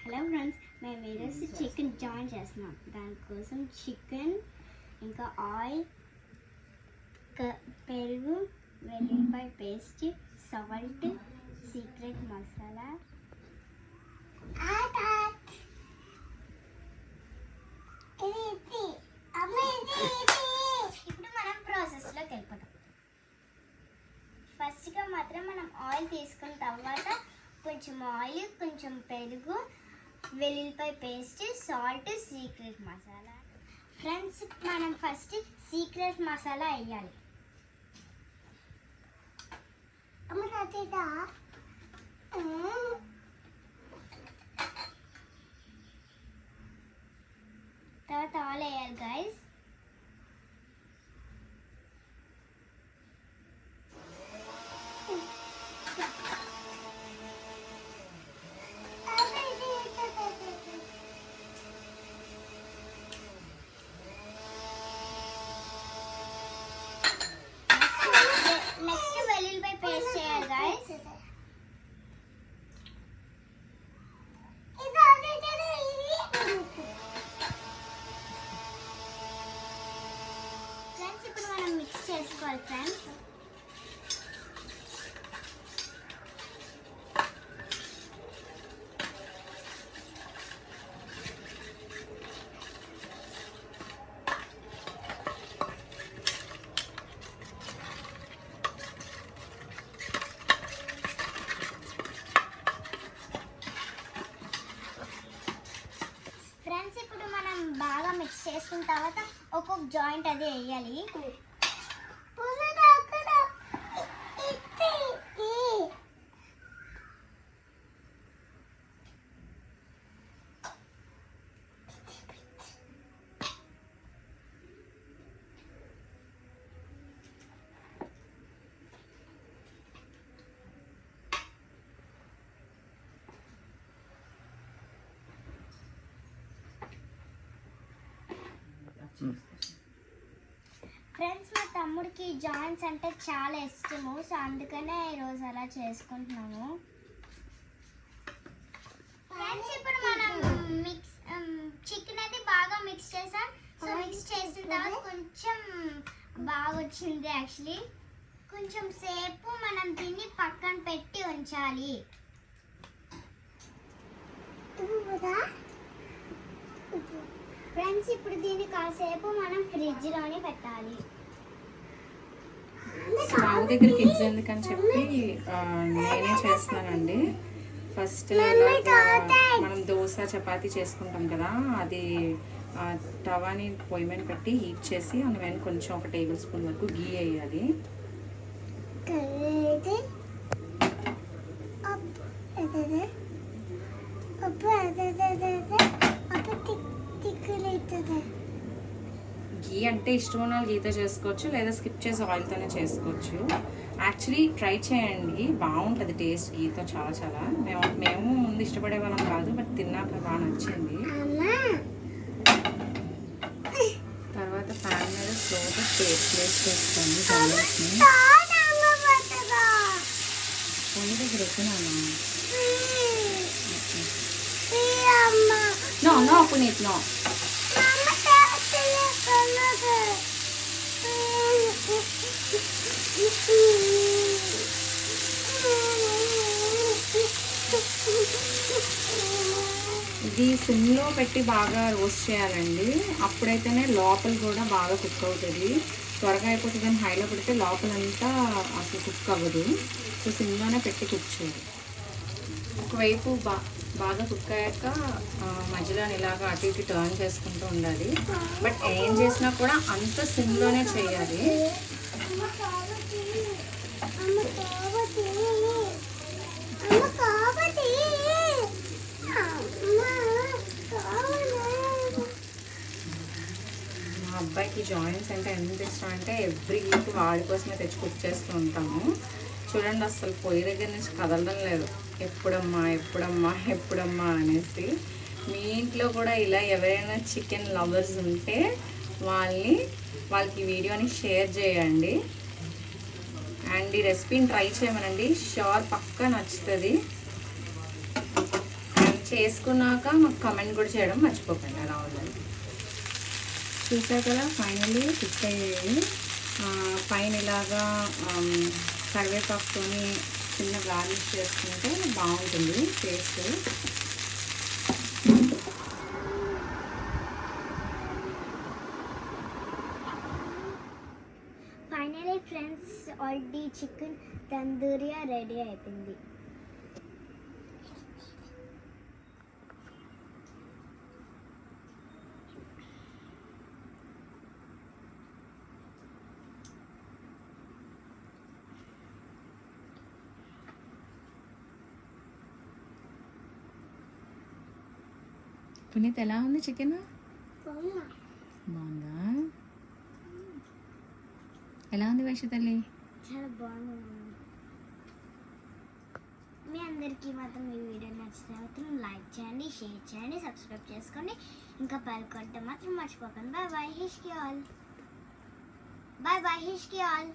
Hello friends, మేము ఈరోజు chicken join చేస్తున్నాం. దానికోసం చికెన్, ఇంకా ఆయిల్, పెరుగు, వెల్లుల్లిపాయ పేస్ట్, సాల్ట్, సీక్రెట్ మసాలా, ఇప్పుడు మనం ప్రాసెస్లోకి వెళ్ళిపోతాం. ఫస్ట్గా మాత్రం మనం ఆయిల్ తీసుకున్న తర్వాత కొంచెం ఆయిల్, కొంచెం పెరుగు, వెల్లుల్లిపాయ paste, salt, secret masala. Friends, మనం ఫస్ట్ సీక్రెట్ మసాలా వేయాలి. తర్వాత ఆల్ వేయాలి గైస్. నెక్స్ట్ వెల్లుల్లిపాయ పేస్ట్ చేయాలి గైస్. ఫ్రెండ్స్, ఇప్పుడు మనం మిక్స్ చేసుకోవాలి ఫ్రెండ్స్. ఫ్రెండ్స్, ఇప్పుడు మనం బాగా మిక్స్ చేసుకున్న తర్వాత ఒక్కొక్క జాయింట్ అది వేయాలి. ఫ్రెండ్స్, మా తమ్ముడికి జాయింట్స్ అంటే చాలా ఇష్టము, సో అందుకనే ఈరోజు అలా చేసుకుంటున్నాము. ఫ్రెండ్స్, ఇప్పుడు మనం చికెన్ అయితే బాగా మిక్స్ చేసాం. సో మిక్స్ చేసిన తర్వాత కొంచెం బాగా వచ్చింది. యాక్చువల్లీ కొంచెం సేపు మనం దీన్ని పక్కన పెట్టి ఉంచాలి. ఫ్రెండ్స్, ఇప్పుడు దీన్ని కాసేపు మనం ఫ్రిడ్జ్లోనే పెట్టాలి. స్టవ్ దగ్గర కిడ్స్ ఎందుకని చెప్పి నేనే చేస్తున్నానండి. ఫస్ట్ మనం దోశ చపాతీ చేసుకుంటాం కదా, అది తవాని పొయ్యి మీద పెట్టి హీట్ చేసి అందులో కొంచెం 1 టేబుల్ స్పూన్ వరకు గీ వేయాలి. గీ అంటే ఇష్టం ఉన్న వాళ్ళు గీతో చేసుకోవచ్చు, లేదా స్కిప్ చేసి ఆయిల్తోనే చేసుకోవచ్చు. యాక్చువల్లీ ట్రై చేయండి, బాగుంటుంది టేస్ట్ గీతో చాలా చాలా. మేము ముందు ఇష్టపడే వాళ్ళం కాదు, బట్ తిన్నాక బాగా నచ్చింది. తర్వాత ప్యాన్ మీద స్లోగా ప్లేస్ చేసుకోండి. పొయ్యి దగ్గర ఎత్తున్నాను. No, Puneet, no. ఇది సిమ్లో పెట్టి బాగా రోస్ట్ చేయాలండి. అప్పుడైతేనే లోపల కూడా బాగా కుక్ అవుతుంది. త్వరగా అయిపోతుంది కానీ హైలో పెడితే లోపలంతా అసలు కుక్ అవ్వదు. సో సిమ్లోనే పెట్టి కుక్ చేయాలి. ఒకవైపు బాగా కుక్ అయ్యాక మధ్యలో ఇలాగా అటు ఇటు టర్న్ చేసుకుంటూ ఉండాలి. బట్ ఏం చేసినా కూడా అంత సిమ్లోనే చేయాలి. మా అబ్బాయికి జాయింట్స్ అంటే ఎంత ఇష్టం అంటే ఎవ్రీ వీక్ వాడి కోసమే తెచ్చి కుక్ చేస్తూ ఉంటాము. చూడండి, అసలు పొయ్యి దగ్గర నుంచి కదలడం లేదు. ఎప్పుడమ్మా ఎప్పుడమ్మా ఎప్పుడమ్మా అనేసి. మీ ఇంట్లో కూడా ఇలా ఎవరైనా చికెన్ లవర్స్ ఉంటే వాళ్ళకి వీడియోని షేర్ చేయండి. అండ్ ఈ రెసిపీని ట్రై చేయమనండి, షూర్ పక్కా నచ్చుతుంది. అండ్ చేసుకున్నాక మాకు కమెంట్ కూడా చేయడం మర్చిపోకండి ఎలా ఉందని. చూసారు కదా ఫైనల్లీ కుక్ అయ్యాయి. పైన ఇలాగా కరివేపాకుతో చిన్న గార్నిష్ చేసుకుంటే బాగుంటుంది taste. Finally friends already chicken తందూరియా రెడీ అయిపోయింది. పునీత్ ఎలా ఉంది చికెన్? బాగుందా? ఎలా ఉంది వైష తల్లి? చాలా బాగుంది. మీ అందరికీ మాత్రం ఈ వీడియో నచ్చితే మాత్రం లైక్ చేయండి, షేర్ చేయండి, సబ్స్క్రైబ్ చేసుకోండి, ఇంకా పలుకుంటే మాత్రం మర్చిపోకండి. బాయ్ బాయ్ హిష్కి ఆల్.